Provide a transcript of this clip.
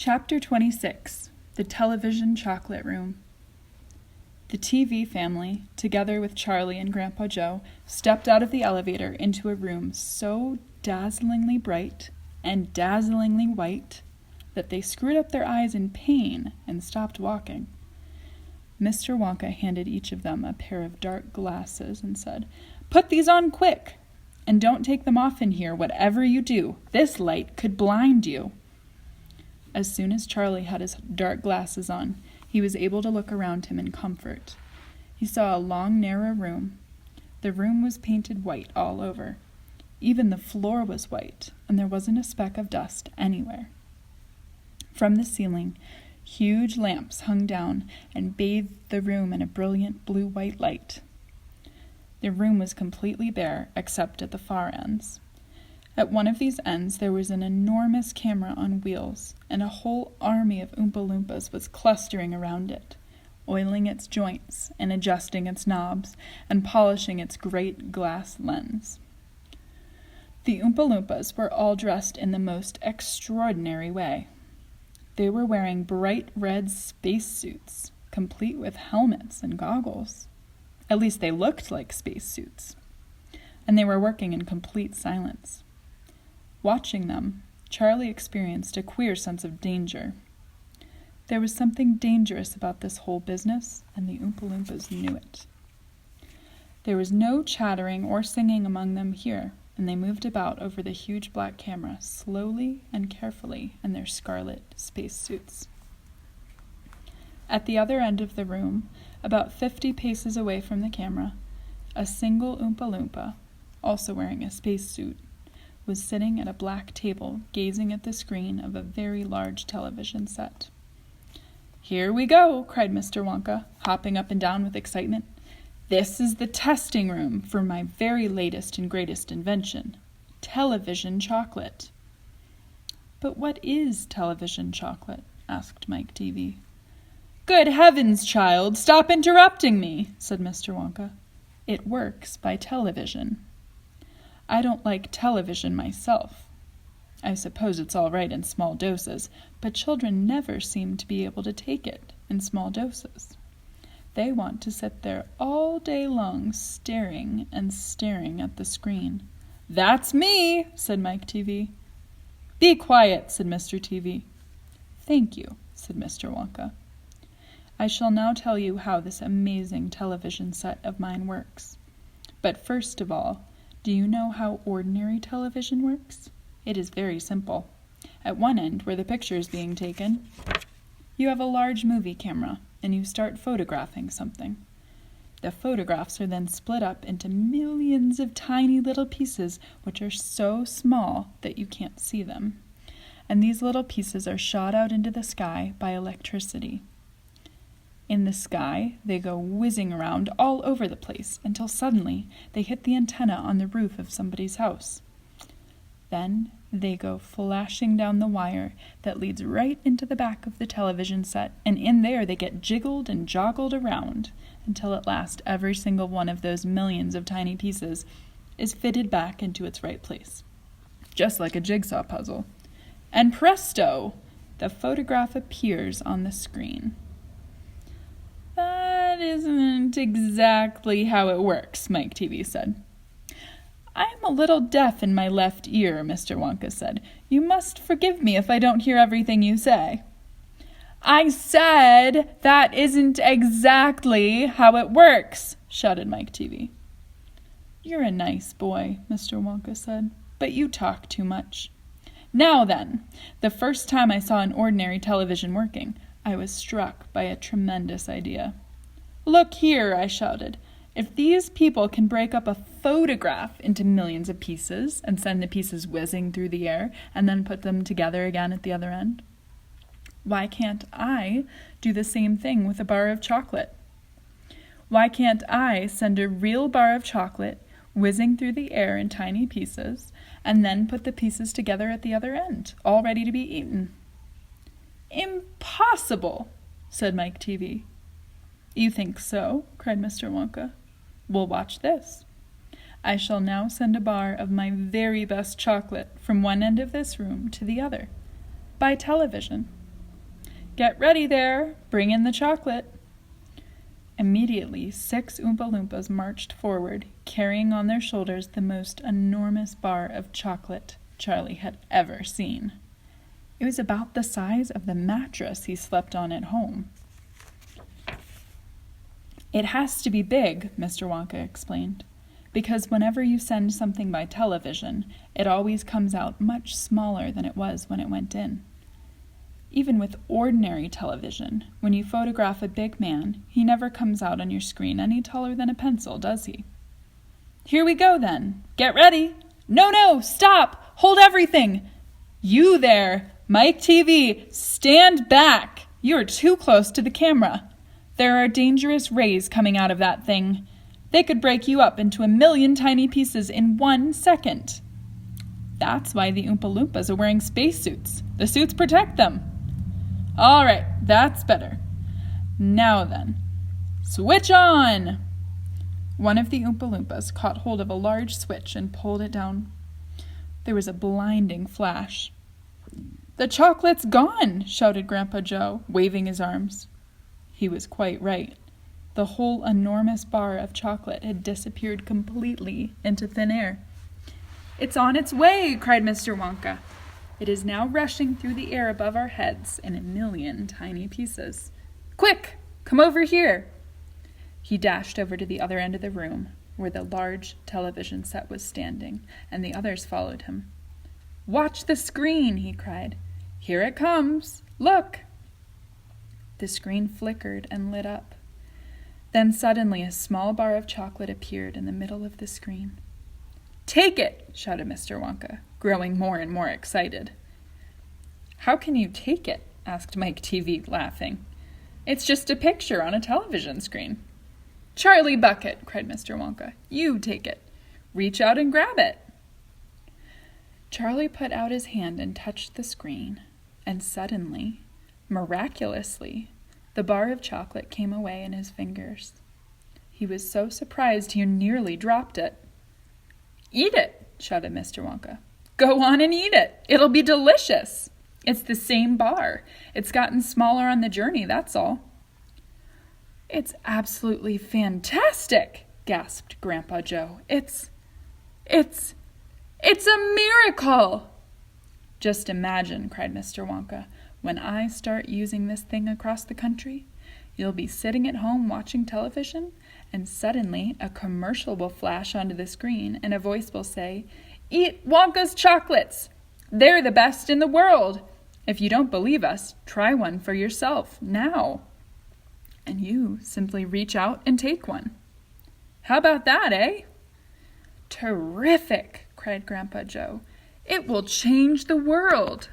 Chapter 26. The Television Chocolate Room. The TV family, together with Charlie and Grandpa Joe, stepped out of the elevator into a room so dazzlingly bright and dazzlingly white that they screwed up their eyes in pain and stopped walking. Mr. Wonka handed each of them a pair of dark glasses and said, "Put these on quick! And don't take them off in here, whatever you do. This light could blind you." As soon as Charlie had his dark glasses on, he was able to look around him in comfort. He saw a long, narrow room. The room was painted white all over. Even the floor was white, and there wasn't a speck of dust anywhere. From the ceiling, huge lamps hung down and bathed the room in a brilliant blue-white light. The room was completely bare, except at the far ends. At one of these ends there was an enormous camera on wheels, and a whole army of Oompa Loompas was clustering around it, oiling its joints and adjusting its knobs and polishing its great glass lens. The Oompa Loompas were all dressed in the most extraordinary way. They were wearing bright red spacesuits, complete with helmets and goggles. At least they looked like spacesuits. And they were working in complete silence. Watching them, Charlie experienced a queer sense of danger. There was something dangerous about this whole business, and the Oompa Loompas knew it. There was no chattering or singing among them here, and they moved about over the huge black camera slowly and carefully in their scarlet spacesuits. At the other end of the room, about 50 paces away from the camera, a single Oompa Loompa, also wearing a spacesuit, was sitting at a black table gazing at the screen of a very large television set. "Here we go," cried Mr. Wonka, hopping up and down with excitement. "This is the testing room for my very latest and greatest invention, television chocolate." "But what is television chocolate?" asked Mike TV. "Good heavens, child, stop interrupting me," said Mr. Wonka. "It works by television. I don't like television myself. I suppose it's all right in small doses, but children never seem to be able to take it in small doses. They want to sit there all day long staring and staring at the screen." "That's me," said Mike TV. "Be quiet," said Mr. TV. "Thank you," said Mr. Wonka. "I shall now tell you how this amazing television set of mine works. But first of all, do you know how ordinary television works? It is very simple. At one end, where the picture is being taken, you have a large movie camera, and you start photographing something. The photographs are then split up into millions of tiny little pieces, which are so small that you can't see them. And these little pieces are shot out into the sky by electricity. In the sky, they go whizzing around all over the place until suddenly they hit the antenna on the roof of somebody's house. Then they go flashing down the wire that leads right into the back of the television set, and in there they get jiggled and joggled around until at last every single one of those millions of tiny pieces is fitted back into its right place, just like a jigsaw puzzle. And presto! The photograph appears on the screen." "That isn't exactly how it works," Mike TV said. "I'm a little deaf in my left ear," Mr. Wonka said. "You must forgive me if I don't hear everything you say." "I said that isn't exactly how it works," shouted Mike TV. "You're a nice boy," Mr. Wonka said, "but you talk too much. Now then, the first time I saw an ordinary television working, I was struck by a tremendous idea. 'Look here,' I shouted. 'If these people can break up a photograph into millions of pieces and send the pieces whizzing through the air and then put them together again at the other end, why can't I do the same thing with a bar of chocolate? Why can't I send a real bar of chocolate whizzing through the air in tiny pieces and then put the pieces together at the other end, all ready to be eaten?' "Impossible," said Mike TV. "You think so?" cried Mr. Wonka. "Well, watch this. I shall now send a bar of my very best chocolate from one end of this room to the other, by television. Get ready there. Bring in the chocolate." Immediately, 6 Oompa Loompas marched forward, carrying on their shoulders the most enormous bar of chocolate Charlie had ever seen. It was about the size of the mattress he slept on at home. "It has to be big," Mr. Wonka explained, "because whenever you send something by television, it always comes out much smaller than it was when it went in. Even with ordinary television, when you photograph a big man, he never comes out on your screen any taller than a pencil, does he?" "Here we go, then. Get ready." No, stop! Hold everything! You there, Mike TV, stand back! You're too close to the camera. There are dangerous rays coming out of that thing. They could break you up into 1,000,000 tiny pieces in 1 second. That's why the Oompa Loompas are wearing spacesuits. The suits protect them. All right, that's better. Now then, switch on! One of the Oompa Loompas caught hold of a large switch and pulled it down. There was a blinding flash. "The chocolate's gone!" shouted Grandpa Joe, waving his arms. He was quite right. The whole enormous bar of chocolate had disappeared completely into thin air. "It's on its way!" cried Mr. Wonka. "It is now rushing through the air above our heads in 1,000,000 tiny pieces. Quick, come over here!" He dashed over to the other end of the room, where the large television set was standing, and the others followed him. "Watch the screen!" he cried. "Here it comes! Look!" The screen flickered and lit up. Then suddenly a small bar of chocolate appeared in the middle of the screen. "Take it!" shouted Mr. Wonka, growing more and more excited. "How can you take it?" asked Mike TV, laughing. "It's just a picture on a television screen." "Charlie Bucket!" cried Mr. Wonka. "You take it. Reach out and grab it." Charlie put out his hand and touched the screen, and suddenly, miraculously, the bar of chocolate came away in his fingers. He was so surprised he nearly dropped it. "Eat it!" shouted Mr. Wonka. "Go on and eat it! It'll be delicious! It's the same bar. It's gotten smaller on the journey, that's all." "It's absolutely fantastic!" gasped Grandpa Joe. It's a miracle!" "Just imagine," cried Mr. Wonka, "when I start using this thing across the country, you'll be sitting at home watching television, and suddenly a commercial will flash onto the screen, and a voice will say, 'Eat Wonka's chocolates! They're the best in the world! If you don't believe us, try one for yourself, now!' And you simply reach out and take one. How about that, eh?" "Terrific!" cried Grandpa Joe. "It will change the world!"